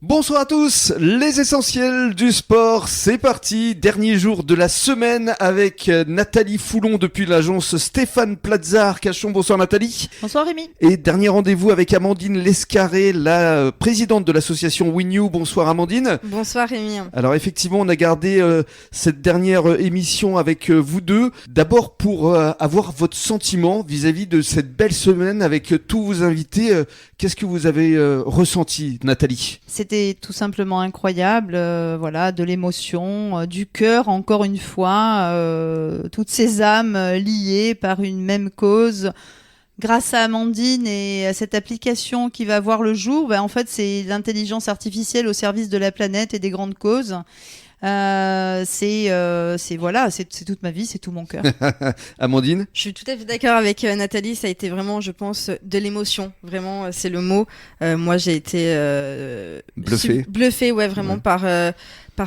Bonsoir à tous, les essentiels du sport, c'est parti, dernier jour de la semaine avec Nathalie Foulon depuis l'agence Stéphane Plaza Arcachon. Bonsoir Nathalie. Bonsoir Rémi. Et dernier rendez-vous avec Amandine Lescarré, la présidente de l'association WinU. Bonsoir Amandine. Bonsoir Rémi. Alors effectivement, on a gardé cette dernière émission avec vous deux. D'abord pour avoir votre sentiment vis-à-vis de cette belle semaine avec tous vos invités. Qu'est-ce que vous avez ressenti, Nathalie ? C'était tout simplement incroyable, voilà, de l'émotion, du cœur encore une fois, toutes ces âmes liées par une même cause. Grâce à Amandine et à cette application qui va voir le jour, en fait c'est l'intelligence artificielle au service de la planète et des grandes causes. C'est toute ma vie, c'est tout mon cœur. Amandine ? Je suis tout à fait d'accord avec Nathalie, ça a été vraiment, je pense, de l'émotion. Vraiment, c'est le mot. Moi, j'ai été bluffée, ouais, vraiment par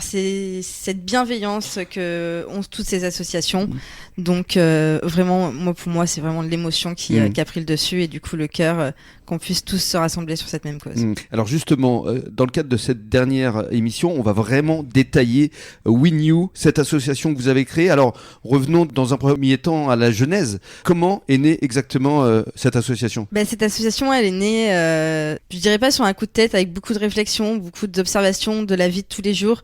cette bienveillance que ont toutes ces associations. Donc, vraiment, pour moi, c'est vraiment l'émotion qui a pris le dessus et du coup, le cœur, qu'on puisse tous se rassembler sur cette même cause. Alors justement, dans le cadre de cette dernière émission, on va vraiment détailler WinU, cette association que vous avez créée. Alors, revenons dans un premier temps à la genèse. Comment est née exactement cette association ? Cette association, elle est née, je dirais pas sur un coup de tête, avec beaucoup de réflexion, beaucoup d'observations de la vie de tous les jours.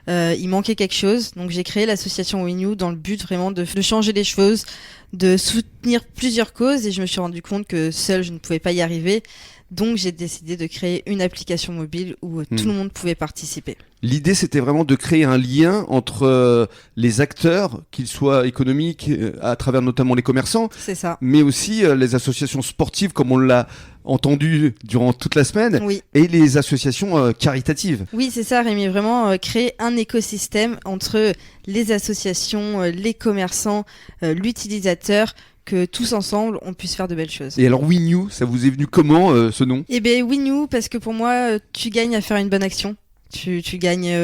Il manquait quelque chose, donc j'ai créé l'association WinU dans le but vraiment de changer les choses, de soutenir plusieurs causes, et je me suis rendu compte que seule je ne pouvais pas y arriver. Donc j'ai décidé de créer une application mobile où tout le monde pouvait participer. L'idée, c'était vraiment de créer un lien entre les acteurs, qu'ils soient économiques, à travers notamment les commerçants, c'est ça, mais aussi les associations sportives, comme on l'a entendu durant toute la semaine, oui. Et les associations caritatives. Oui, c'est ça, Rémi, vraiment créer un écosystème entre les associations, les commerçants, l'utilisateur, que tous ensemble, on puisse faire de belles choses. Et alors WinU, ça vous est venu comment ce nom ? Eh bien WinU, parce que pour moi, tu gagnes à faire une bonne action. Tu gagnes...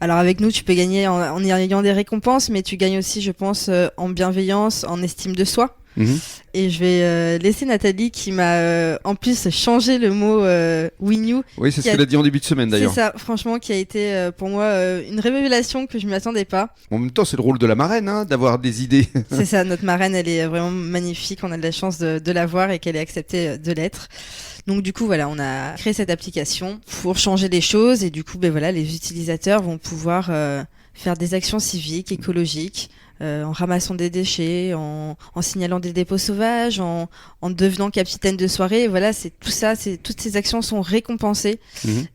Alors avec nous, tu peux gagner en ayant des récompenses, mais tu gagnes aussi, je pense, en bienveillance, en estime de soi. Et je vais laisser Nathalie qui m'a en plus changé le mot WinU. Oui, c'est ce qu'elle a dit en début de semaine d'ailleurs. C'est ça, franchement, qui a été pour moi une révélation que je ne m'attendais pas. En même temps, c'est le rôle de la marraine, d'avoir des idées. C'est ça, notre marraine, elle est vraiment magnifique. On a de la chance de la voir et qu'elle ait accepté de l'être. Donc du coup, voilà, on a créé cette application pour changer les choses et du coup, les utilisateurs vont pouvoir faire des actions civiques, écologiques, en ramassant des déchets, en signalant des dépôts sauvages, en devenant capitaine de soirée. Voilà, c'est tout ça, toutes ces actions sont récompensées.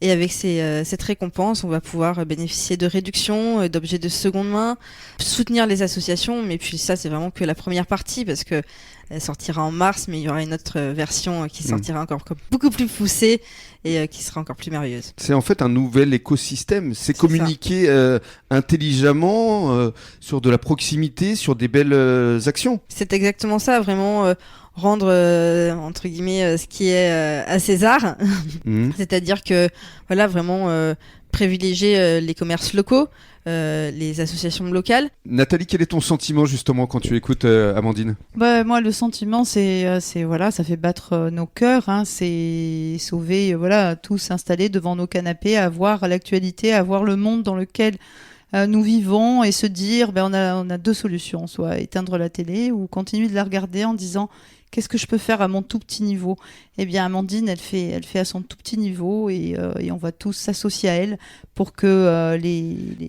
Et avec cette récompense, on va pouvoir bénéficier de réductions, d'objets de seconde main, soutenir les associations. Mais puis ça, c'est vraiment que la première partie parce que elle sortira en mars, mais il y aura une autre version qui sortira encore beaucoup plus poussée et qui sera encore plus merveilleuse. C'est en fait un nouvel écosystème. C'est communiquer intelligemment sur de la proximité, sur des belles actions. C'est exactement ça, vraiment rendre entre guillemets ce qui est à César. C'est-à-dire que voilà, vraiment privilégier les commerces locaux, les associations locales. Nathalie, quel est ton sentiment justement quand tu écoutes Amandine ? Moi, le sentiment, c'est voilà, ça fait battre nos cœurs, c'est sauver, tous installés devant nos canapés, à voir l'actualité, à voir le monde dans lequel nous vivons et se dire, on a deux solutions, soit éteindre la télé ou continuer de la regarder en disant qu'est-ce que je peux faire à mon tout petit niveau ? Eh bien, Amandine, elle fait à son tout petit niveau et on va tous s'associer à elle pour que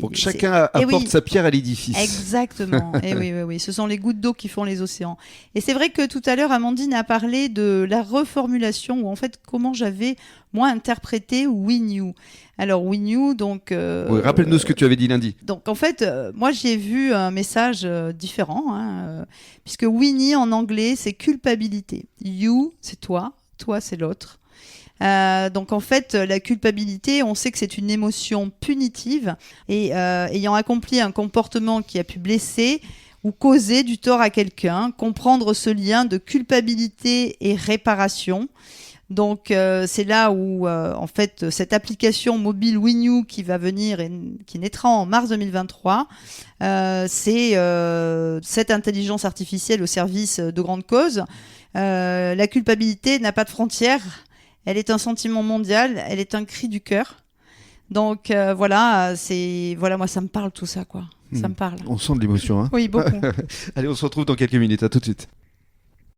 pour que chacun apporte sa pierre à l'édifice. Exactement. Et oui. Ce sont les gouttes d'eau qui font les océans. Et c'est vrai que tout à l'heure, Amandine a parlé de la reformulation ou en fait comment j'avais moi interprété WinU. Alors WinU, donc. Oui, rappelle-nous ce que tu avais dit lundi. Donc en fait, moi j'ai vu un message différent, puisque Winnie en anglais c'est culpabilité. You c'est toi c'est l'autre. Donc en fait, la culpabilité, on sait que c'est une émotion punitive et ayant accompli un comportement qui a pu blesser ou causer du tort à quelqu'un, comprendre ce lien de culpabilité et réparation. Donc c'est là où en fait cette application mobile WinU qui va venir et qui naîtra en mars 2023, c'est cette intelligence artificielle au service de grandes causes. La culpabilité n'a pas de frontières, elle est un sentiment mondial, elle est un cri du cœur. Donc voilà, moi ça me parle tout ça quoi. Ça me parle. On sent de l'émotion. Hein. Oui, beaucoup. Allez, on se retrouve dans quelques minutes. À tout de suite.